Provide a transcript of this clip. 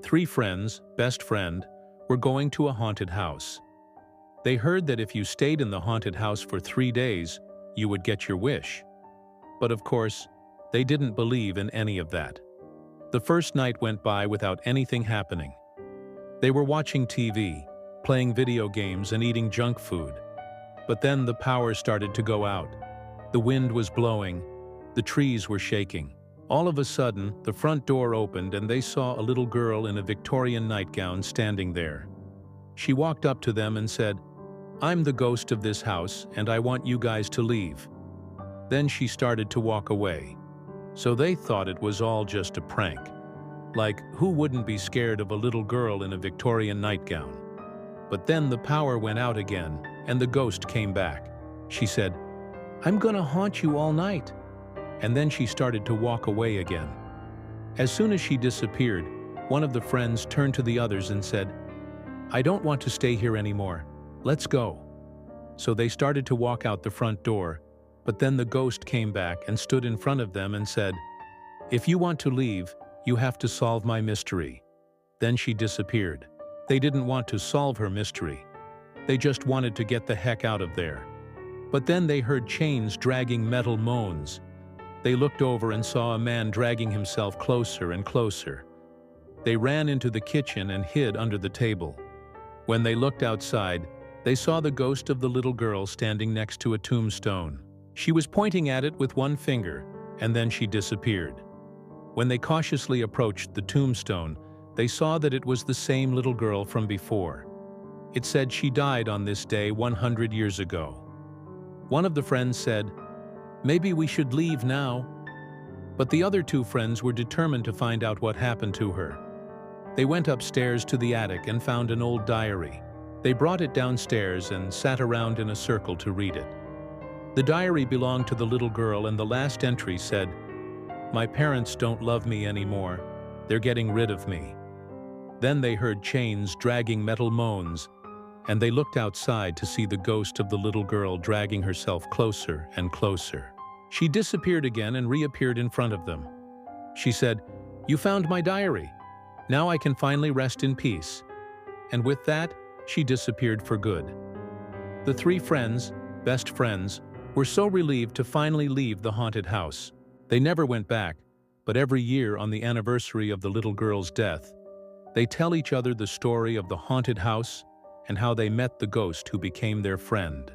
Three friends, best friend, were going to a haunted house. They heard that if you stayed in the haunted house for 3 days, you would get your wish. But of course, they didn't believe in any of that. The first night went by without anything happening. They were watching TV, playing video games and eating junk food. But then the power started to go out. The wind was blowing, the trees were shaking. All of a sudden, the front door opened and they saw a little girl in a Victorian nightgown standing there. She walked up to them and said, "I'm the ghost of this house and I want you guys to leave." Then she started to walk away. So they thought it was all just a prank. Like, who wouldn't be scared of a little girl in a Victorian nightgown? But then the power went out again and the ghost came back. She said, "I'm gonna haunt you all night." And then she started to walk away again. As soon as she disappeared, one of the friends turned to the others and said, "I don't want to stay here anymore. Let's go." So they started to walk out the front door, but then the ghost came back and stood in front of them and said, "If you want to leave, you have to solve my mystery." Then she disappeared. They didn't want to solve her mystery. They just wanted to get the heck out of there. But then they heard chains dragging metal moans. They looked over and saw a man dragging himself closer and closer. They ran into the kitchen and hid under the table. When they looked outside, they saw the ghost of the little girl standing next to a tombstone. She was pointing at it with one finger, and then she disappeared. When they cautiously approached the tombstone, they saw that it was the same little girl from before. It said she died on this day 100 years ago. One of the friends said, "Maybe we should leave now." But the other two friends were determined to find out what happened to her. They went upstairs to the attic and found an old diary. They brought it downstairs and sat around in a circle to read it. The diary belonged to the little girl, and the last entry said, "My parents don't love me anymore. They're getting rid of me." Then they heard chains dragging metal moans, and they looked outside to see the ghost of the little girl dragging herself closer and closer. She disappeared again and reappeared in front of them. She said, "You found my diary. Now I can finally rest in peace." And with that, she disappeared for good. The three friends, best friends, were so relieved to finally leave the haunted house. They never went back, but every year on the anniversary of the little girl's death, they tell each other the story of the haunted house and how they met the ghost who became their friend.